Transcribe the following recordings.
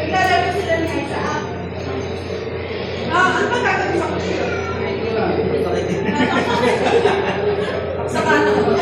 Naglalaro sila niya sa app. Ano ba gagawin sa kusyo? Sa kanan ko.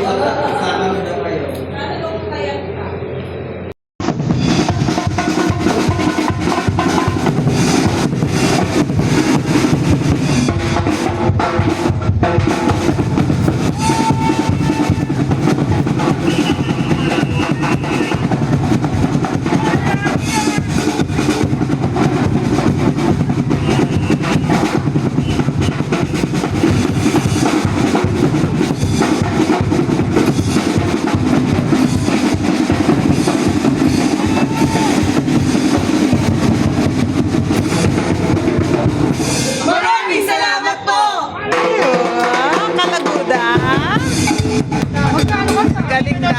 Galing na.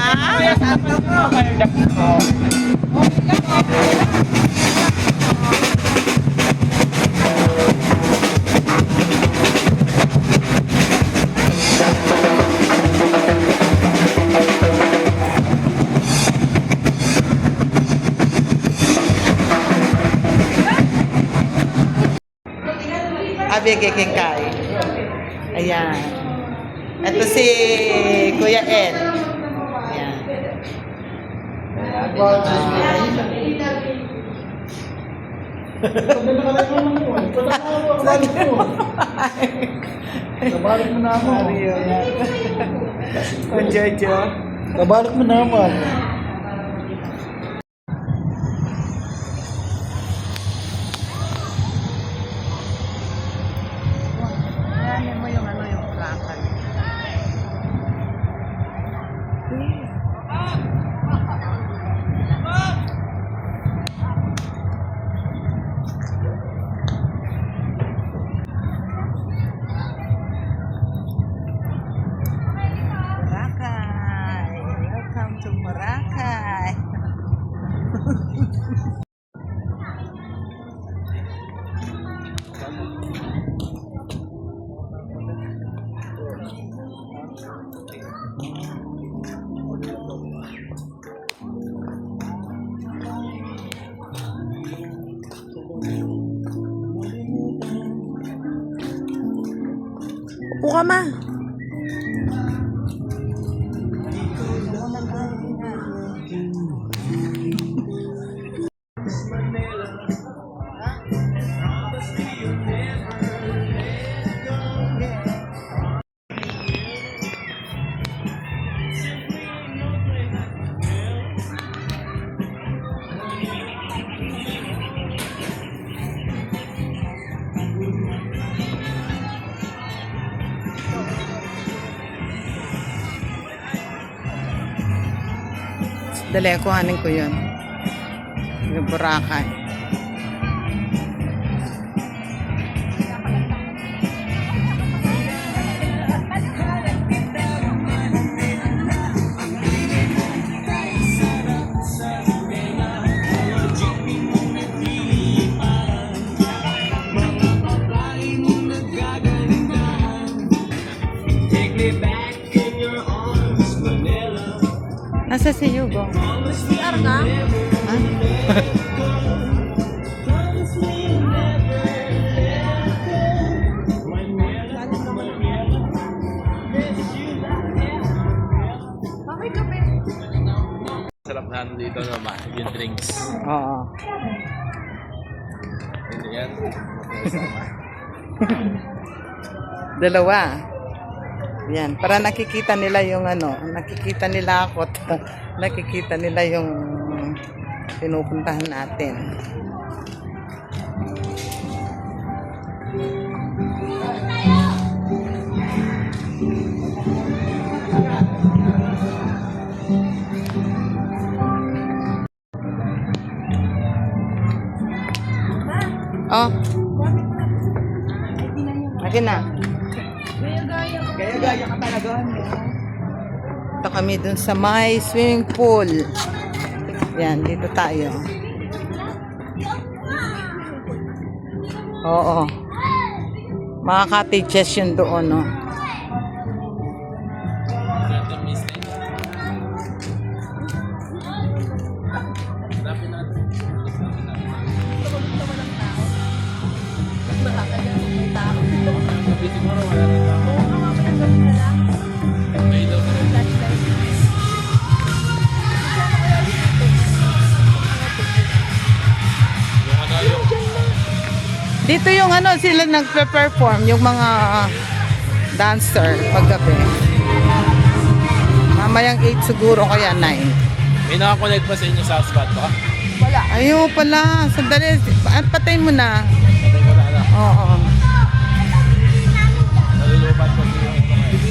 Abi kikingkay. Ayan. Ito si Kuya Ed. Ayan. Kabalik mo na ako. O Jojo. Kabalik mo naman. Ayan mo yung ano yung plakad. Boracay. Welcome to Boracay. Upo ka ma. Dali, kuhanin ko yun. Yung Boracay. Nasa si Yugo? CR ka? Ha? Mamay kape. Sarap na ano dito naman, yung drinks. Oo. Hindi yan. Dalawa. Yan, para nakikita nila yung ano, nakikita nila ako, nakikita nila yung pinupuntahan natin. Oh. Akin na. Gaya-gaya ka talaga. Ito kami dun sa may swimming pool. Yan, dito tayo. Oo. Mga cottages yun doon, no? siguro wala na lang. Oo, mamayang gabi na lang. May daw na rin. Flashlight. Yung ano yung Dito yung ano sila nagpe-perform, yung mga dancer paggabi. Mamayang 8 siguro kaya 9. may nakakonect pa sa inyo sa hotspot ba? Wala. Ayaw pala, sandali, patayin mo na. Patay ko na. Oo. Nalulupat ko yung ito ngayon.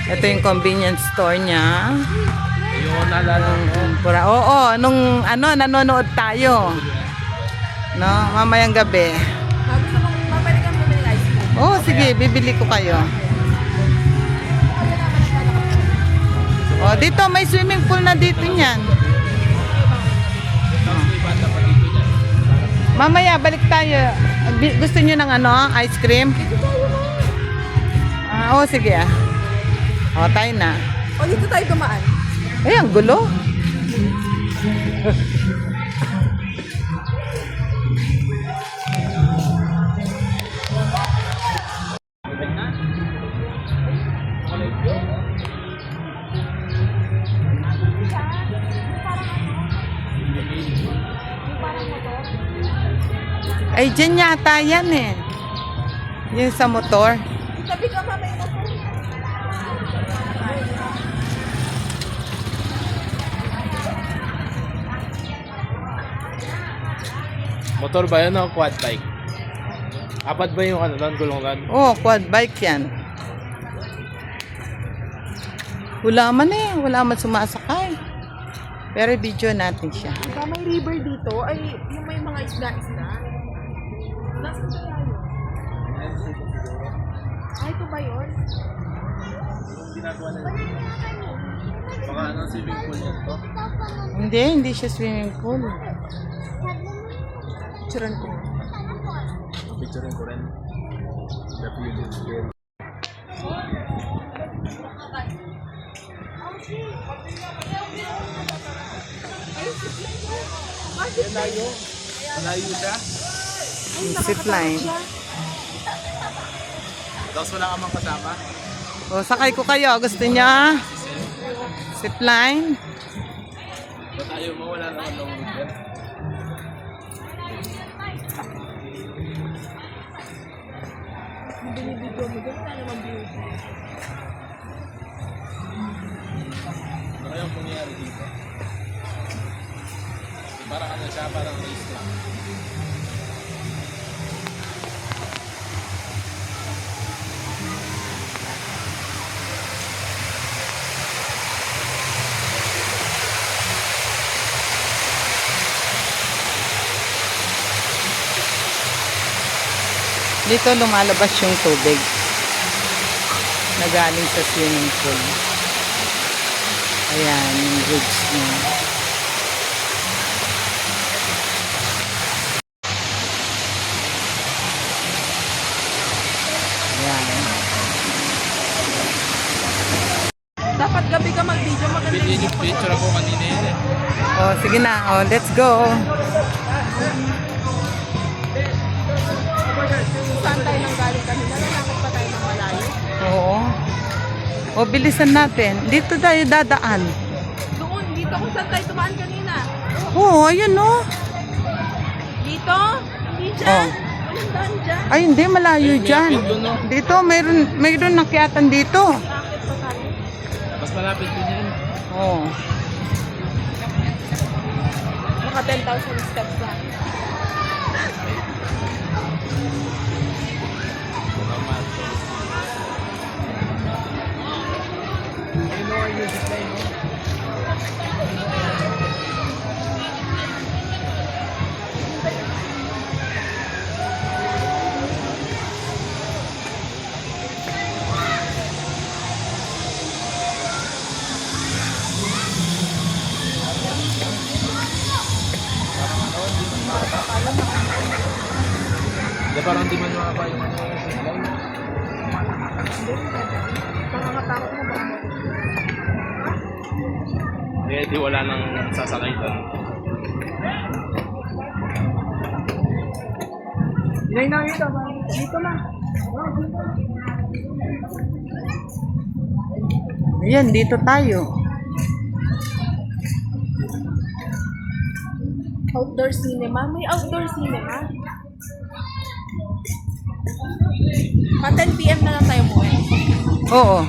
Ito yung convenience store niya. Yung naalala ko. Oo, nung ano, nanonood tayo. No, mamayang gabi. Gusto mong mapalik kang bumili ng ice cream. Oo, sige, bibili ko kayo. Oh, dito may swimming pool na dito niyan. Tapos may banda pa dito niya. Mamaya balik tayo. Gusto niyo ng ano, ice cream? Oo, sige ah. O, tayo na. O, dito tayo dumaan. Ay, ang gulo. Ay, dyan yata yan eh. Yung sa motor. Sabi ka mamaya mo po. Motor ba yun o quad bike? Apat ba yung ano doon, gulungan? Oh, quad bike yan. Wala man eh. Wala man sumasakay. Pero video natin siya. Diba may river dito? Ay, yung may mga isda-isda. Nasaan ba tayo? Ay, ito ba yun? Ginagawa na yun. Baka ano, swimming pool yan to? Hindi siya swimming pool. Churan ko. Picturein ko rin. The feelings there. Malayo. Malayo siya. Zipline. Tapos wala ka mang kasama. O, sakay ko kayo. Gusto niya? Zipline. Ba't ayaw mo? Wala naman lawag yan. Binibidyo mo dyan, wala naman beauty. Ano kayang pangyayari dito? Parang ano siya, parang race lang. Dito lumalabas yung tubig na galing sa swimming pool. Ayan, yung bridge niya. Ayan. Dapat gabi ka mag-video, maganda Pili yung picture ako kanina yun eh. Oh, sige na. Oh, let's go. Saan tayo nang galing kanina? Lalakad pa tayo ng malayo. Oo. O, bilisan natin. Dito tayo dadaan. Doon, dito kung saan tayo tumaan kanina. Oo, ayun oh. Dito? Hindi Oh. dyan. Walang daan dyan. Ay, hindi. Malayo dyan. Dito, mayroon nakyatan dito. Bakit pa tayo? Mas malapit din yan. Oo. Mga 10,000 steps lang. Mga mato. Ay, no, yung zipline mo. Di parang di man makapa yung ano yung zipline. Nakakatakot mo ba? Eh, di wala nang sasakay doon. Ayan, dito tayo. Outdoor cinema? May outdoor cinema? Pa 10 PM na lang tayo umuwi. Oo.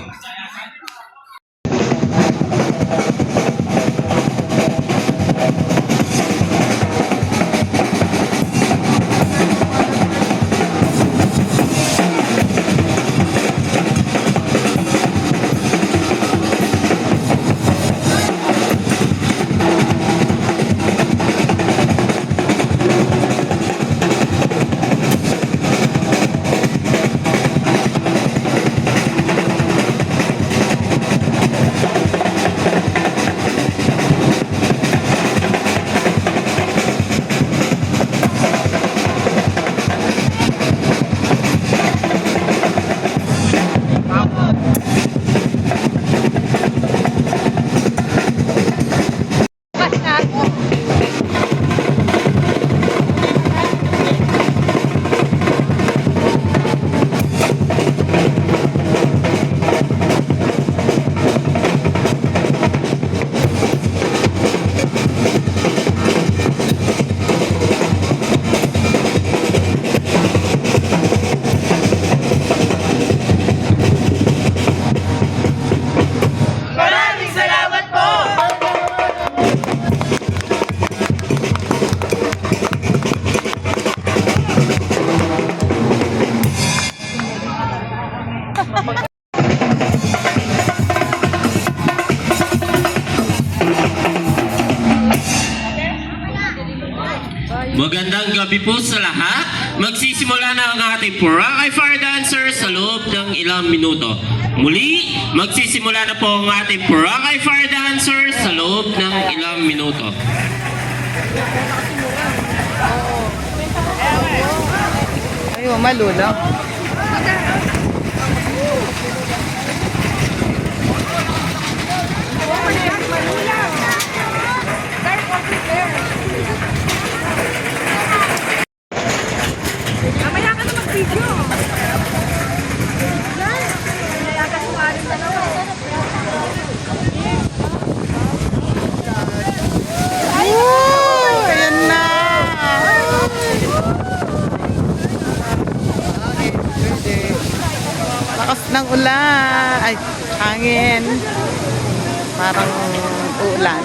Magandang gabi po sa lahat. Magsisimula na ang ating Boracay Fire Dancer sa loob ng ilang minuto. Muli, magsisimula na po ang ating Boracay Fire Dancer sa loob ng ilang minuto. Ayun, malula. Mamaya ka na mag-video. Mamaya ka sumarin na naman. Ayan na. Lakas ng ulan. Ay, hangin. Parang uulan.